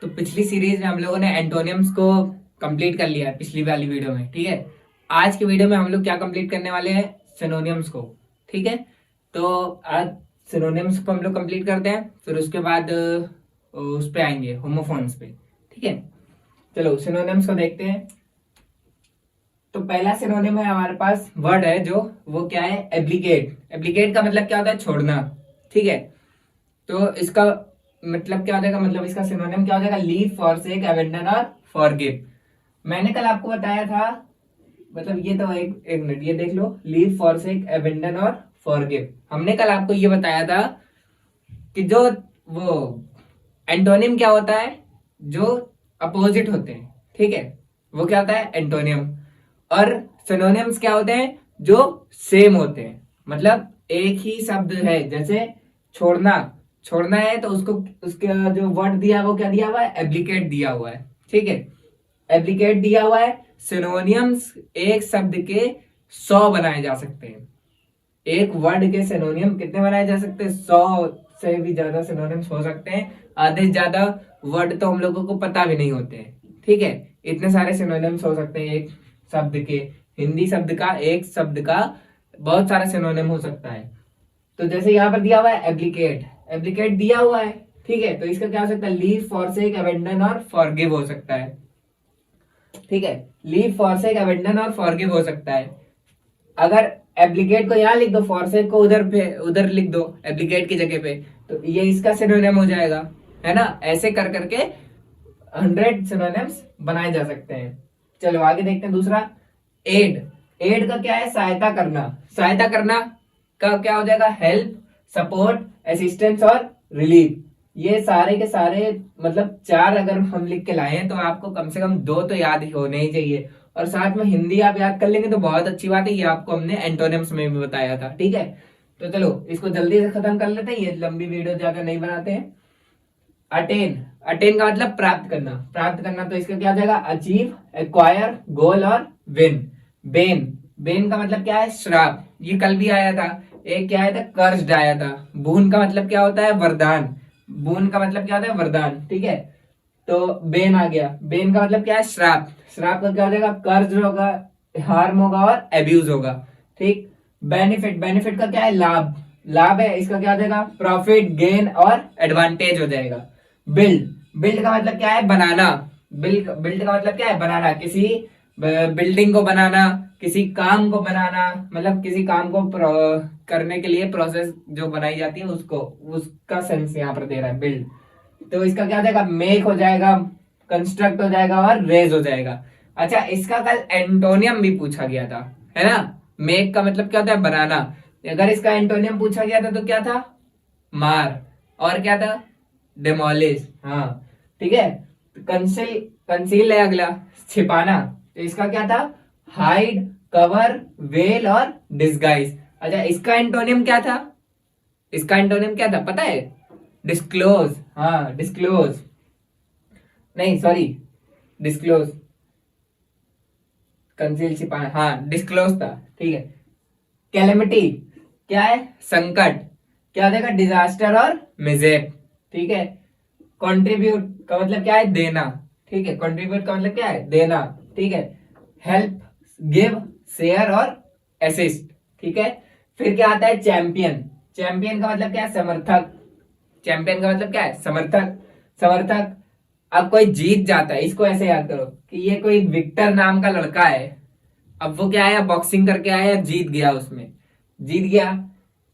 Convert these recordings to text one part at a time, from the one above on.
तो पिछली सीरीज में हम लोगों ने एंटोनियम्स को कंप्लीट कर लिया है पिछली वाली वीडियो में। ठीक है, आज की वीडियो में हम लोग क्या कंप्लीट करने वाले हैं, सिनोनियम्स को। ठीक है, तो आज सिनोनियम्स को हम लोग कंप्लीट करते हैं, फिर उसके बाद उस पे आएंगे होमोफोन्स पे। ठीक है, चलो सिनोनियम्स को देखते हैं। तो पहला सिनोनिम है हमारे पास, वर्ड है जो, वो क्या है, एब्लिकेट। एब्लिकेट का मतलब क्या होता है, छोड़ना। ठीक है, तो इसका मतलब क्या हो जाएगा, मतलब इसका सिनोनिम क्या हो जाएगा, लीव, फॉरसेक, अबेंडन और फॉरगिव। मैंने कल आपको बताया था, मतलब ये तो एक मिनट ये देख लो, लीव, फॉरसेक, अबेंडन और फॉरगिव। हमने कल आपको ये बताया था कि जो वो एंटोनिम क्या होता है, जो अपोजिट होते हैं। ठीक है, वो क्या होता है, एंटोनियम। और सिनोनिम्स क्या होते हैं, जो सेम होते हैं, मतलब एक ही शब्द है। जैसे छोड़ना, छोड़ना है तो उसको, उसका जो वर्ड दिया है वो क्या दिया हुआ है, एप्लीकेट दिया हुआ है। ठीक है, एप्लीकेट दिया हुआ है। सिनोनियम्स एक शब्द के 100 बनाए जा सकते हैं। एक वर्ड के सिनोनियम कितने बनाए जा सकते हैं, 100 से भी ज्यादा सिनोनिम्स हो सकते हैं। आधे से ज्यादा वर्ड तो हम लोगों को पता भी नहीं होते हैं। ठीक है, इतने सारे सिनोनिम्स हो सकते हैं एक शब्द के। हिंदी शब्द का, एक शब्द का बहुत सारा सिनोनिम हो सकता है। तो जैसे यहाँ पर दिया हुआ है एप्लीकेट, एप्लीकेट दिया हुआ है। ठीक है, तो इसका क्या हो सकता है, लीव, फॉरसेक, अबेंडन और फॉरगिव हो सकता है। ठीक है, लीव, फॉरसेक, अबेंडन और फॉरगिव हो सकता है। अगर एप्लीकेट को यहाँ लिख दो, फॉरसेक को उधर पे, उधर लिख दो एप्लीकेट की जगह पे, तो ये इसका सिनोनिम हो जाएगा, है ना। ऐसे कर करके 100 सिनोनिम्स बनाए जा सकते हैं। चलो आगे देखते हैं दूसरा, एड। एड का क्या है, सहायता करना। सहायता करना का क्या हो जाएगा, हेल्प, सपोर्ट, असिस्टेंस और रिलीफ। ये सारे के सारे मतलब 4 अगर हम लिख के लाए हैं तो आपको कम से कम 2 तो याद होने ही चाहिए। और साथ में हिंदी आप याद कर लेंगे तो बहुत अच्छी बात है। ये आपको हमने एंटोनिम्स में भी बताया था। ठीक है, तो चलो इसको जल्दी से खत्म कर लेते हैं, ये लंबी वीडियो ज्यादा नहीं बनाते हैं। अटेन, अटेन का मतलब प्राप्त करना। प्राप्त करना तो इसका क्या हो जाएगा, अचीव, एक्वायर, गोल और विन। बेन, बेन का मतलब क्या है, श्राप। ये कल भी आया था। एक क्या आया था, कर्स्ड आया था। बून का मतलब क्या होता है, वरदान। बून का मतलब क्या होता है, वरदान। ठीक है, तो बेन आ गया। बेन का मतलब क्या है, श्राप। श्राप का क्या हो जाएगा, कर्ज होगा, हार्म होगा और एब्यूज होगा। ठीक, बेनिफिट, बेनिफिट का क्या है, लाभ। लाभ है, इसका क्या हो जाएगा, प्रॉफिट, गेन और एडवांटेज हो जाएगा। बिल्ड, बिल्ड का मतलब क्या है, बनाना। बिल्ड, बिल्ड का मतलब क्या है, बनाना। किसी बिल्डिंग को बनाना, किसी काम को बनाना, मतलब किसी काम को करने के लिए प्रोसेस जो बनाई जाती है उसको, उसका सेंस यहाँ पर दे रहा है बिल्ड। तो इसका क्या हो जाएगा, मेक हो जाएगा, कंस्ट्रक्ट हो जाएगा और रेज हो जाएगा। अच्छा, इसका कल एंटोनियम भी पूछा गया था, है ना। मेक का मतलब क्या होता है, बनाना। अगर इसका एंटोनियम पूछा गया था तो क्या था, मार। और क्या था, डिमोलिश। हाँ, ठीक है। कंसील, कंसील है अगला, छिपाना। तो इसका क्या था, हाइड, कवर, वेल और डिस्गाइज। अच्छा, इसका एंटोनियम क्या था, इसका एंटोनियम क्या था पता है, डिस्क्लोज। हाँ, डिस्क्लोज, नहीं सॉरी, डिस्क्लोज। कंसील, छिपाना, हाँ डिस्क्लोज था। ठीक है, कैलेमिटी क्या है, संकट। क्या देगा, डिजास्टर और मिजेप। ठीक है, कंट्रीब्यूट का मतलब क्या है, देना। ठीक है, कंट्रीब्यूट का मतलब क्या है, देना। ठीक है, हेल्प, गिव, शेयर और असिस्ट। ठीक है, फिर क्या आता है, चैंपियन। चैंपियन का मतलब क्या है, समर्थक। चैंपियन का मतलब क्या है, समर्थक। समर्थक। अब कोई जीत जाता है, इसको ऐसे याद करो कि ये कोई विक्टर नाम का लड़का है। अब वो क्या आया, बॉक्सिंग करके आया, जीत गया, उसमें जीत गया,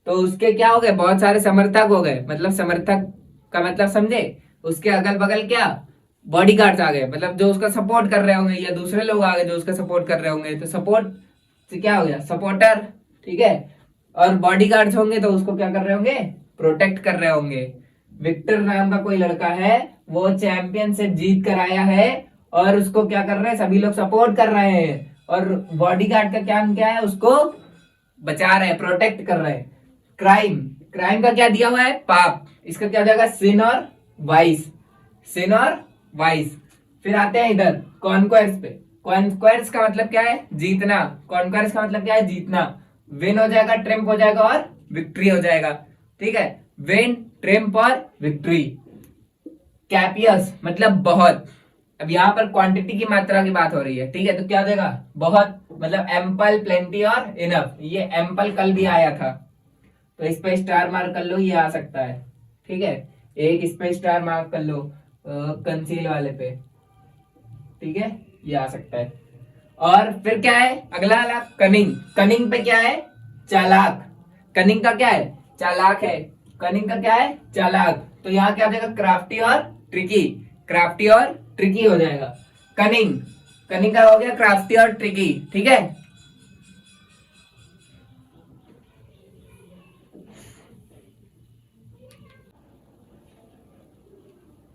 तो उसके क्या हो गए, बहुत सारे समर्थक हो गए। मतलब समर्थक का मतलब समझे, उसके अगल बगल क्या, बॉडीगार्ड्स आ गए, मतलब जो उसका सपोर्ट कर रहे होंगे, या दूसरे लोग आ गए जो उसका सपोर्ट कर रहे होंगे। तो सपोर्ट से क्या हो गया, सपोर्टर। ठीक है, और बॉडीगार्ड्स होंगे तो उसको क्या कर रहे होंगे, प्रोटेक्ट कर रहे होंगे। विक्टर नाम का कोई लड़का है, वो चैंपियन से जीत कर आया है, और उसको क्या कर रहे हैं, सभी लोग सपोर्ट कर रहे हैं। और बॉडीगार्ड का काम क्या है, उसको बचा रहे हैं, प्रोटेक्ट कर रहे हैं। क्राइम, क्राइम का क्या दिया हुआ है, पाप। इसका क्या हो जाएगा, सिन और वाइस। सिन और वाइस। फिर आते हैं इधर कॉन्क्वेस्ट पे। कॉन्क्वेस्ट का मतलब क्या है, जीतना। कॉन्क्वेस्ट का मतलब क्या है, जीतना। विन हो जाएगा, ट्रिम्प हो जाएगा और विक्ट्री हो जाएगा। ठीक है, विन, ट्रिम्प और विक्ट्री। कैपियस मतलब बहुत। अब यहाँ पर क्वांटिटी की मात्रा की बात हो रही है, ठीक है, तो क्या हो जाएगा बहुत, मतलब एम्पल, प्लेंटी और इनफ। ये एम्पल कल भी आया था, तो इस पे स्टार मार्क कर लो, ये आ सकता है, ठीक है। एक इस पे स्टार मार्क कर लो कंसील वाले पे, ठीक है, ये आ सकता है। और फिर क्या है अगला वाला, कनिंग। कनिंग पे क्या है, चालाक। कनिंग का क्या है, चालाक है। कनिंग का क्या है, चालाक। तो यहाँ क्या हो जाएगा, क्राफ्टी और ट्रिकी। क्राफ्टी और ट्रिकी हो जाएगा। कनिंग, कनिंग का हो गया क्राफ्टी और ट्रिकी, ठीक है।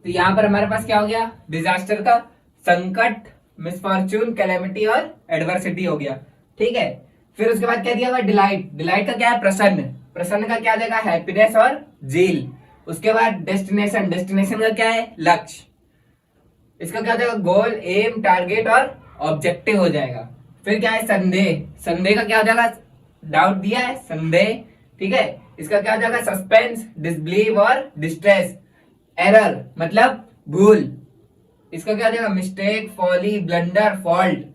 तो यहां पर हमारे पास क्या हो गया, डिजास्टर का संकट, मिसफॉर्चून, कैलेमिटी और एडवर्सिटी हो गया, ठीक है। फिर उसके बाद क्या दिया हुआ, डिलाइट। डिलाइट का क्या है, प्रसन्न। प्रसन्न का क्या देगा, हैप्पीनेस और जील। उसके बाद डेस्टिनेशन। डेस्टिनेशन का क्या है, लक्ष्य। इसका क्या देगा, गोल, एम, टारगेट और ऑब्जेक्टिव हो जाएगा। फिर क्या है, संदेह। संदेह का क्या हो जाएगा, डाउट दिया है, संदेह, ठीक है। इसका क्या हो जाएगा, सस्पेंस, डिसबिलीव और डिस्ट्रेस। एरर मतलब भूल। इसका क्या हो जाएगा, मिस्टेक, फॉली, ब्लंडर, फॉल्ट।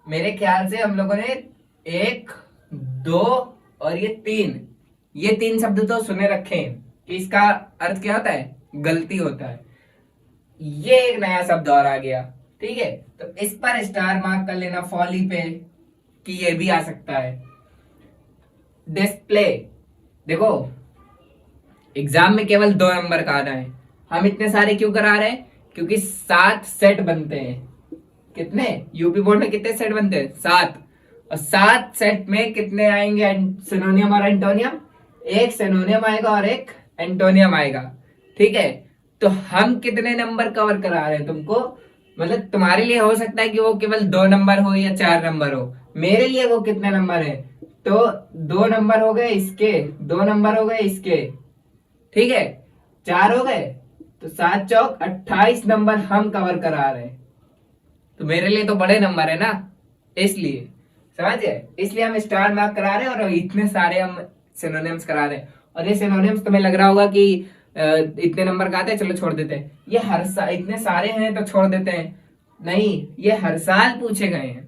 मेरे ख्याल से हम लोगों ने एक, दो और ये तीन शब्द तो सुने रखे हैं कि इसका अर्थ क्या होता है, गलती होता है। ये एक नया शब्द और आ गया, ठीक है। तो इस पर स्टार मार्क कर लेना फॉली पे, कि ये भी आ सकता है। डिस्प्ले, देखो एग्जाम में केवल 2 नंबर का आना है। हम इतने सारे क्यों करा रहे हैं, क्योंकि 7 सेट बनते हैं। कितने, यूपी बोर्ड में कितने सेट बनते हैं, 7। और 7 सेट में कितने आएंगे सिनोनियम और एंटोनियम, एक सिनोनियम आएगा और एक एंटोनियम आएगा, ठीक है। तो हम कितने नंबर कवर करा रहे हैं तुमको, मतलब तुम्हारे लिए हो सकता है कि वो केवल 2 नंबर हो या 4 नंबर हो, मेरे लिए वो कितने नंबर है, तो 2 नंबर हो गए इसके, 2 नंबर हो गए इसके, ठीक है, 4 हो गए, तो 7 चौक 28 नंबर हम कवर करा रहे हैं। तो मेरे लिए तो बड़े नंबर है ना, इसलिए समझ गए, इसलिए हम स्टार मार्क करा रहे हैं और इतने सारे हम सिनोनिम्स करा रहे हैं। और ये सिनोनिम्स तुम्हें लग रहा होगा कि इतने नंबर का आते हैं, चलो छोड़ देते हैं, ये हर साल इतने सारे हैं तो छोड़ देते हैं, नहीं, ये हर साल पूछे गए हैं।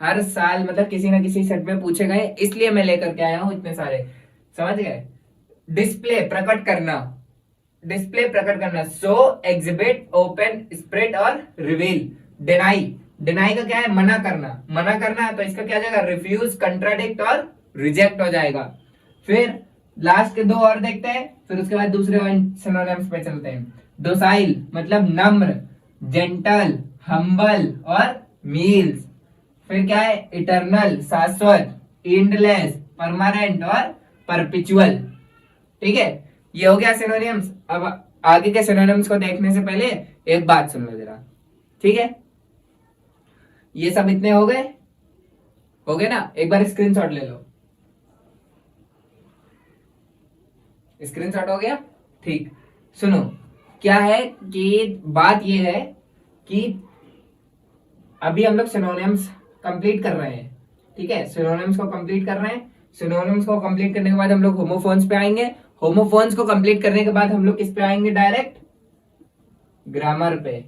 हर साल मतलब किसी ना किसी सेट में पूछे गए, इसलिए मैं लेकर के आया हूं इतने सारे, समझ गए। डिस्प्ले प्रकट करना, डिस्प्ले प्रकट करना, शो, एग्जिबिट, ओपन, स्प्रेड और रिवील। डिनाई, डिनाई का क्या है, मना करना। मना करना तो इसका क्या जाएगा, रिफ्यूज, कंट्राडिक्ट और रिजेक्ट हो जाएगा। फिर लास्ट के 2 और देखते हैं, फिर उसके बाद दूसरे सिनोनिम्स पे चलते हैं। डोसाइल मतलब नम्र, जेंटल, हम्बल और मील्स। फिर क्या है, इटर्नल शाश्वत, एंडलेस, परमानेंट और परपिचुअल, ठीक है। ये हो गया सिनोनिम्स। अब आगे के सिनोनिम्स को देखने से पहले एक बात सुन लो जरा, ठीक है। ये सब इतने हो गए ना, एक बार स्क्रीनशॉट ले लो। स्क्रीनशॉट हो गया, ठीक। सुनो, क्या है कि बात ये है कि अभी हम लोग सिनोनिम्स कंप्लीट कर रहे हैं, ठीक है, सिनोनिम्स को कंप्लीट कर रहे हैं। सिनोनिम्स को कंप्लीट करने के बाद हम लोग होमोफोन्स पे आएंगे। होमोफोन्स को कंप्लीट करने के बाद हम लोग किस पे आएंगे, डायरेक्ट ग्रामर पे,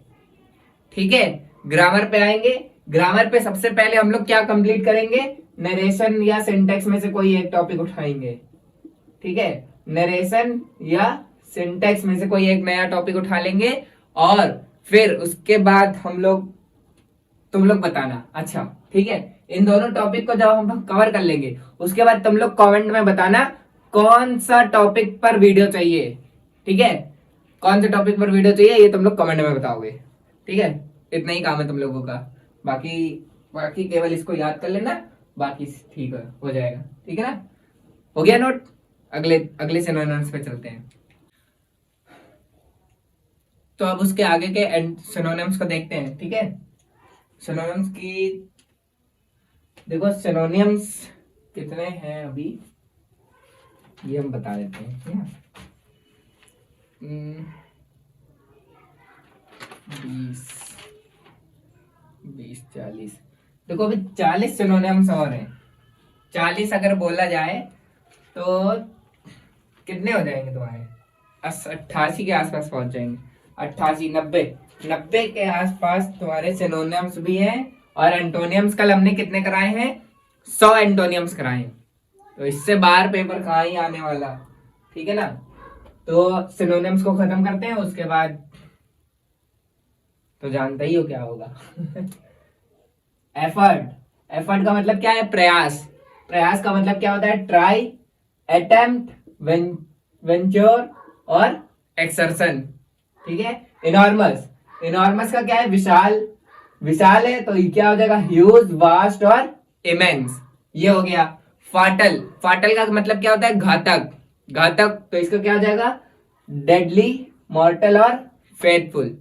ठीक है। ग्रामर पे आएंगे। ग्रामर पे सबसे पहले हम लोग क्या कंप्लीट करेंगे, नरेशन या सिंटेक्स में से कोई एक टॉपिक उठाएंगे, ठीक है। नरेशन या सिंटेक्स में से कोई एक नया टॉपिक उठा लेंगे और फिर उसके बाद हम लोग, तुम लोग बताना, अच्छा ठीक है। इन दोनों टॉपिक को जब हम कवर कर लेंगे उसके बाद तुम लोग कमेंट में बताना कौन सा टॉपिक पर वीडियो चाहिए, ठीक है। कौन से टॉपिक पर वीडियो चाहिए ये तुम लोग कमेंट में बताओगे, ठीक है। इतना ही काम है तुम लोगों का, बाकी बाकी केवल इसको याद कर लेना, बाकी ठीक है, हो जाएगा, ठीक है ना। हो गया नोट। अगले अगले सिनोनिम्स पे चलते हैं। तो अब उसके आगे के सिनोनिम्स को देखते हैं, ठीक है। सिनोनिम्स की देखो, सिनोनिम्स कितने हैं अभी ये हम बता देते हैं, ठीक है। 20 40, देखो अभी 40 सिनोनिम्स और हैं। 40 अगर बोला जाए तो कितने हो जाएंगे तुम्हारे, 88 के आसपास पहुंच जाएंगे। 88, 90, 90 के आसपास तुम्हारे सिनोनिम्स भी हैं। और एंटोनियम्स कल हमने कितने कराए हैं? 100 एंटोनियम्स कराए हैं। तो इससे बाहर पेपर कहाँ ही आने वाला, ठीक है ना। तो सिनोनिम्स को खत्म करते हैं, उसके बाद तो जानता ही हो क्या होगा। एफर्ट, एफर्ट का मतलब क्या है? प्रयास। प्रयास का मतलब क्या होता है? ट्राई, अटेम्प्ट, वेंचर और एक्सर्शन, ठीक है। इनॉर्मस, इनॉर्मस का क्या है? विशाल, विशाल है तो ये क्या हो जाएगा? ह्यूज, वास्ट और इमेंस, ये हो गया। फाटल, फाटल का मतलब क्या होता है? घातक, घातक, तो इसका क्या हो जाएगा? डेडली, मॉर्टल और फेथफुल,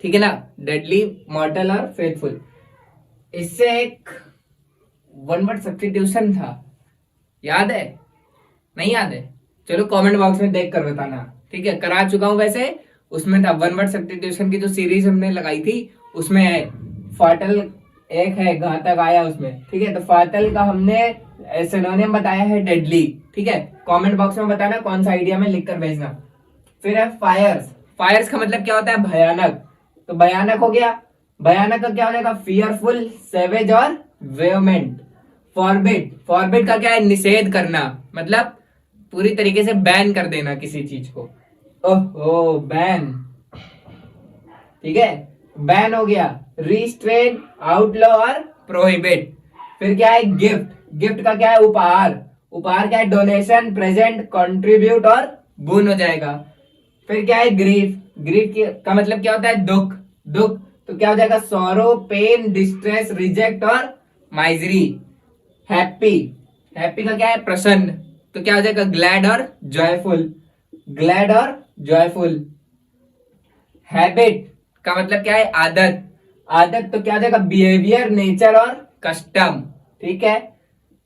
ठीक है ना। डेडली, मॉर्टल और फेथफुल। इससे एक वन वर्ड सब्स्टिट्यूशन था, याद है? नहीं याद है? चलो कमेंट बॉक्स में देख कर बताना, ठीक है। करा चुका हूं वैसे, उसमें था वन वर्ड सब्स्टिट्यूशन की जो सीरीज हमने लगाई थी, उसमें है फाटल एक है, घातक आया उसमें, ठीक है। तो फाटल का हमने सिनोनिम बताया है डेडली, ठीक है। कमेंट बॉक्स में बताना कौन सा आइडिया में लिख कर भेजना। फिर है फायर्स, फायर्स का मतलब क्या होता है? भयानक, तो भयानक हो गया। भयानक का क्या हो जाएगा? फियरफुल, सेवेज और वेयमेंट। फॉरबिड, फॉरबिड का क्या है? निषेध करना, मतलब पूरी तरीके से बैन कर देना किसी चीज को। ओहो, बैन, ठीक है, बैन हो गया। रिस्ट्रेन, आउटलॉ और प्रोहिबिट। फिर क्या है? गिफ्ट, गिफ्ट का क्या है? उपहार, उपहार क्या है? डोनेशन, प्रेजेंट, कंट्रीब्यूट और बोन हो जाएगा। फिर क्या है? ग्रीफ, ग्रीफ का मतलब क्या होता है? दुख, दुख, तो क्या हो जाएगा? सॉरो, पेन, डिस्ट्रेस, रिजेक्ट और माइजरी। हैप्पी, हैप्पी का क्या है? प्रसन्न, तो क्या हो जाएगा? ग्लैड और जॉयफुल, ग्लैड और जॉयफुल। हैबिट का मतलब क्या है? आदत, आदत, तो क्या हो जाएगा? बिहेवियर, नेचर और कस्टम, ठीक है।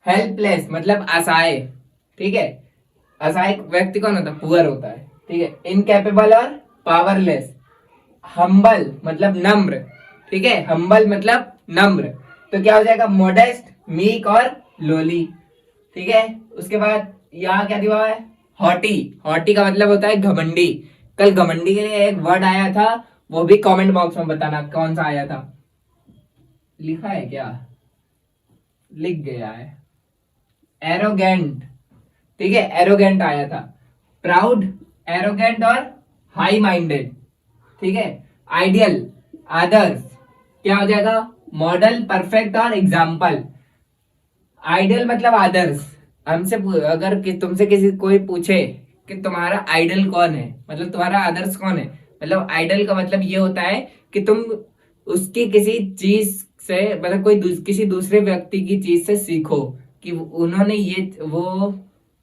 हेल्पलेस मतलब असहाय, ठीक है। असहाय व्यक्ति कौन होता है? पुअर होता है, ठीक है। इनकैपेबल और पावरलेस। हम्बल मतलब नम्र, ठीक है। हम्बल मतलब नम्र, तो क्या हो जाएगा? मोडेस्ट, मीक और लोली, ठीक है। उसके बाद यहाँ क्या दिया हुआ है? हॉटी, हॉटी का मतलब होता है घमंडी। कल घमंडी के लिए एक वर्ड आया था, वो भी कमेंट बॉक्स में बताना कौन सा आया था। लिखा है क्या? लिख गया है। एरोगेंट, ठीक है, एरोगेंट आया था। प्राउड, एरोगेंट और हाई माइंडेड, ठीक है। आइडियल, आदर्श, क्या हो जाएगा? मॉडल, परफेक्ट और एग्जाम्पल। आइडियल मतलब आदर्श। हमसे अगर तुमसे किसी कोई पूछे कि तुम्हारा आइडल कौन है, मतलब तुम्हारा आदर्श कौन है, मतलब आइडल का मतलब ये होता है कि तुम उसकी किसी चीज से, मतलब किसी दूसरे व्यक्ति की चीज से सीखो कि उन्होंने ये वो,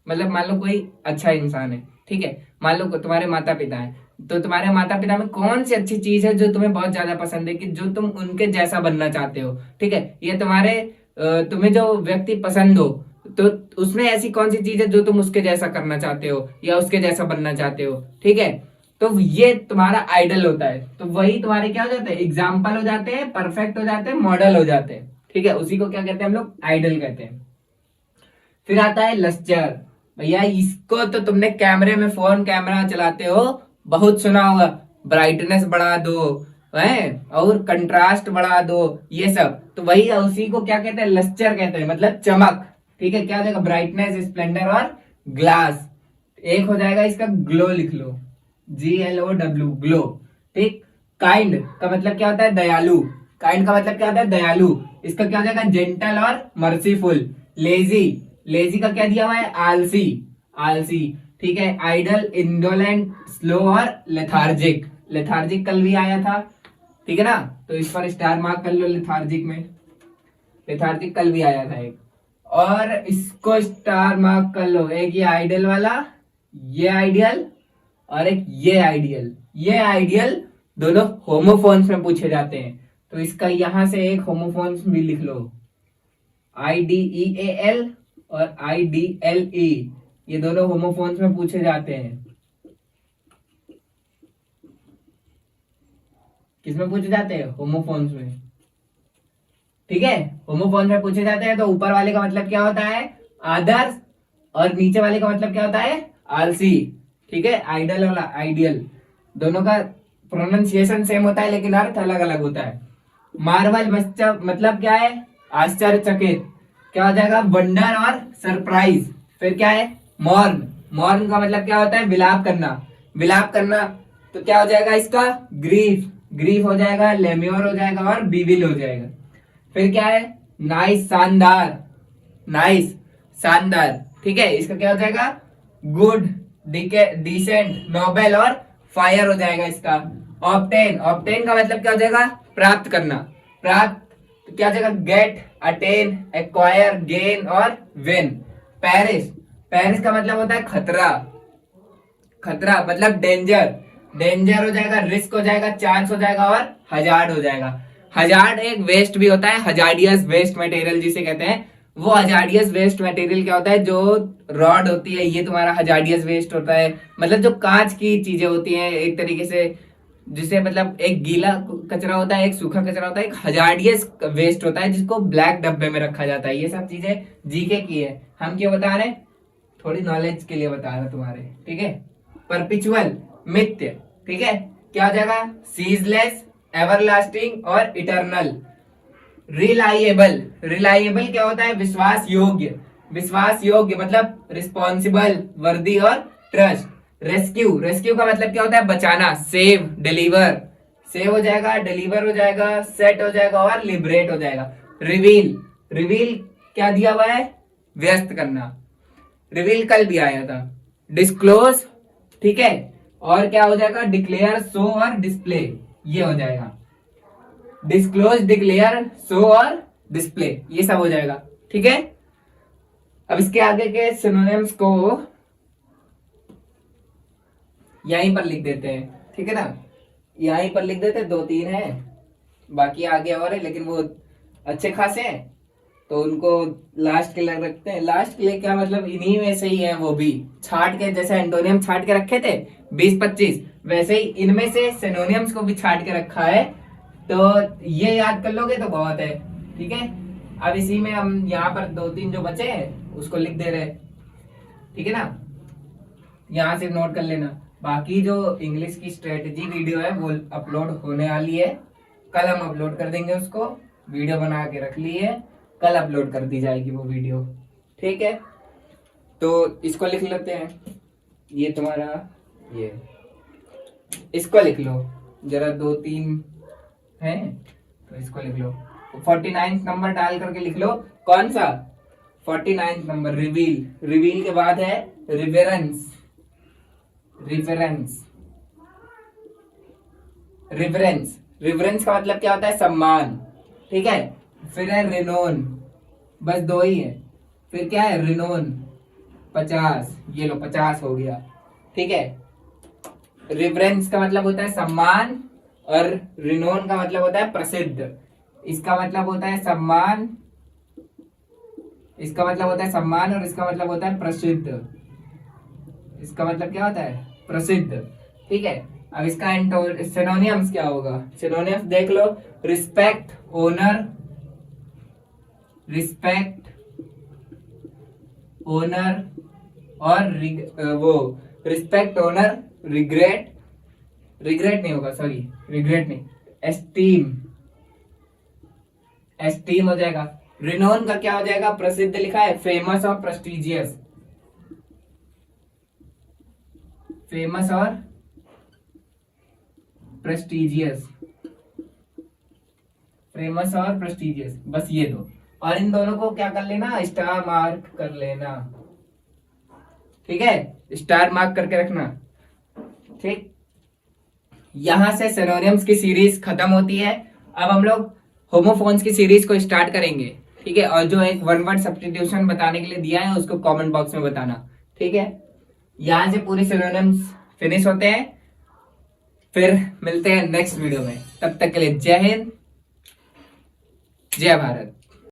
मतलब मान लो कोई अच्छा इंसान है, ठीक है। मान लो तुम्हारे माता पिता हैं, तो तुम्हारे माता पिता में कौन सी अच्छी चीज है जो तुम्हें बहुत ज्यादा पसंद है, कि जो तुम उनके जैसा बनना चाहते हो, ठीक है। ये तुम्हें जो व्यक्ति पसंद हो, तो उसमें ऐसी कौन सी चीज है जो तुम उसके जैसा करना चाहते हो या उसके जैसा बनना चाहते हो, ठीक है। तो ये तुम्हारा आइडल होता है। तो वही तुम्हारे क्या हो जाते हैं? एग्जाम्पल हो जाते हैं, परफेक्ट हो जाते हैं, मॉडल हो जाते हैं, ठीक है। उसी को क्या कहते हैं हम लोग? आइडल कहते हैं। फिर आता है लस्टर। भैया इसको तो तुमने कैमरे में, फोन कैमरा चलाते हो, बहुत सुना होगा। ब्राइटनेस बढ़ा दो, है, और कंट्रास्ट बढ़ा दो, ये सब। तो वही उसी को क्या कहते हैं? लस्टर कहते हैं, मतलब चमक, ठीक है। क्या हो जाएगा? ब्राइटनेस, स्प्लेंडर और ग्लास। एक हो जाएगा इसका ग्लो, लिख लो, GLOW, ग्लो, ठीक। काइंड का मतलब क्या होता है? दयालु, काइंड का मतलब क्या होता है? दयालु। इसका क्या हो जाएगा? जेंटल और मर्सीफुल। लेजी, लेजी का क्या दिया हुआ है? आलसी, आलसी, ठीक है। आइडल, इंडोलेंट, स्लो और लेथार्जिक। लेथार्जिक कल भी आया था, ठीक है ना। तो इस पर स्टार मार्क कर लो लेथार्जिक में। लेथार्जिक कल भी आया था एक, और इसको स्टार मार्क कर लो। एक ये आइडल वाला, ये आइडियल, और एक ये आइडियल। ये आइडियल दोनों होमोफोन्स में पूछे जाते हैं, तो इसका यहां से एक होमोफोन्स भी लिख लो, IDEAL और IDLE, ये दोनों होमोफोन्स में पूछे जाते हैं। किसमें पूछे जाते हैं? होमोफोन्स में, ठीक है। होमोफोन्स में पूछे जाते हैं। तो ऊपर वाले का मतलब क्या होता है? आदर्श, और नीचे वाले का मतलब क्या होता है? आलसी, ठीक है। आइडल और आइडियल। दोनों का प्रोनाउंसिएशन सेम होता है लेकिन अर्थ अलग अलग होता है। मार्वल मतलब क्या है? आश्चर्यचकित। क्या हो जाएगा? वंडर और सरप्राइज। फिर क्या है? मॉर्न। मॉर्न का मतलब क्या होता है? विलाप करना। विलाप करना तो क्या हो जाएगा इसका? ग्रीफ। ग्रीफ हो जाएगा, लेम्योर हो जाएगा और बीविल हो जाएगा। फिर क्या है? नाइस, शानदार। नाइस, शानदार। ठीक है, इसका क्या हो जाएगा? गुड, डिसेंट, नोबेल और फायर हो जाएगा इसका। ऑब्टेन। ऑब्टेन का मतलब क्या हो जाएगा? प्राप्त करना। प्राप्त तो क्या हो जाएगा? गेट, अटेन, एक्वायर, गेन और विन। पेरिस। पेरिस का मतलब होता है खतरा। खतरा मतलब डेंजर। डेंजर हो जाएगा, रिस्क हो जाएगा, चांस हो जाएगा और हजार्ड हो जाएगा। हजार्ड एक वेस्ट भी होता है, हजार्डियस वेस्ट मटेरियल जिसे कहते हैं। वो हजार्डियस वेस्ट मटेरियल क्या होता है? जो रॉड होती है ये तुम्हारा हजार्डियस वेस्ट होता है। मतलब जो कांच की चीजें होती हैं एक तरीके से, जिसे मतलब एक गीला कचरा होता है, एक सूखा कचरा होता है, एक हजार्डियस वेस्ट होता है जिसको ब्लैक डब्बे में रखा जाता है। ये सब चीजें जीके की है, हम क्यों बता रहे हैं? थोड़ी नॉलेज के लिए बता रहे हैं तुम्हारे, ठीक है। परपिचुअल, मिथ्य। ठीक है, क्या हो जाएगा? सीजलेस, एवरलास्टिंग और इटर्नल। रिलायबल। रिलायबल क्या होता है? विश्वास योग्य। विश्वास योग्य मतलब रिस्पॉन्सिबल, वर्दी और ट्रस्ट। रेस्क्यू। रेस्क्यू का मतलब क्या होता है? बचाना। Save, deliver. सेव हो जाएगा, डिलीवर हो जाएगा, सेट हो जाएगा और लिबरेट हो जाएगा। रिवील। रिवील क्या दिया हुआ है? व्यस्त करना। रिवील कल भी आया था। डिस्क्लोज, ठीक है, और क्या हो जाएगा? डिक्लेयर, शो और डिस्प्ले। ये हो जाएगा डिस्क्लोज, डिक्लेयर, शो और डिस्प्ले, ये सब हो जाएगा। ठीक है, अब इसके आगे के सिनोनिम्स को यहीं पर लिख देते हैं। ठीक है ना, यहीं पर लिख देते हैं, 2-3 है, बाकी आगे और है लेकिन वो अच्छे खासे हैं तो उनको लास्ट के लिए रखते हैं। लास्ट के लिए क्या मतलब? इन्हीं में से ही है, वो भी छाट के, जैसे एंटोनियम छाट के रखे थे 20-25, वैसे ही इनमें से सिनोनियम्स को भी छाट के रखा है। तो ये याद कर लोगे तो बहुत है। ठीक है, अब इसी में हम यहाँ पर 2-3 जो बचे हैं उसको लिख दे रहे। ठीक है ना, यहाँ से नोट कर लेना। बाकी जो इंग्लिश की स्ट्रेटजी वीडियो है वो अपलोड होने वाली है, कल हम अपलोड कर देंगे उसको। वीडियो बना के रख ली है, कल अपलोड कर दी जाएगी वो वीडियो। ठीक है, तो इसको लिख लेते हैं। ये तुम्हारा, ये इसको लिख लो जरा, 2-3 है तो इसको लिख लो। 49 नंबर डाल करके लिख लो। कौन सा? 49 नंबर। रिवील। रिवील के बाद है रिवेरेंस। रिवेरेंस। रिवरेंस। रिवरेंस का मतलब क्या होता है? सम्मान। ठीक है, फिर है रिनोन, बस 2 ही है। फिर क्या है? रिनोन 50, ये लो 50 हो गया। ठीक है, रिवरेंस का मतलब होता है सम्मान और रिनोन का मतलब होता है प्रसिद्ध। इसका मतलब होता है सम्मान, इसका मतलब होता है सम्मान और इसका मतलब होता है प्रसिद्ध। इसका मतलब क्या होता है? प्रसिद्ध। ठीक है, अब इसका सिनोनियम्स क्या होगा? सिनोनियम्स देख लो। रिस्पेक्ट, ओनर, रिस्पेक्ट, ओनर और वो रिस्पेक्ट, ओनर, रिग्रेट, रिग्रेट नहीं होगा, सॉरी रिग्रेट नहीं, एस्टीम, एस्टीम हो जाएगा। रिनोन का क्या हो जाएगा? प्रसिद्ध लिखा है, फेमस और प्रेस्टिजियस। फेमस और प्रेस्टिजियस, फेमस और प्रेस्टिजियस, बस ये दो। और इन दोनों को क्या कर लेना? स्टार मार्क कर लेना। ठीक है, स्टार मार्क करके रखना। ठीक, यहां से सिनोनिम्स की सीरीज खत्म होती है। अब हम लोग होमोफोन्स की सीरीज को स्टार्ट करेंगे। ठीक है, और जो एक 1 वर्ड सब्स्टिट्यूशन बताने के लिए दिया है उसको कमेंट बॉक्स में बताना। ठीक है, यहां से पूरी सिनोनिम्स फिनिश होते हैं। फिर मिलते हैं नेक्स्ट वीडियो में, तब तक के लिए जय हिंद, जय भारत।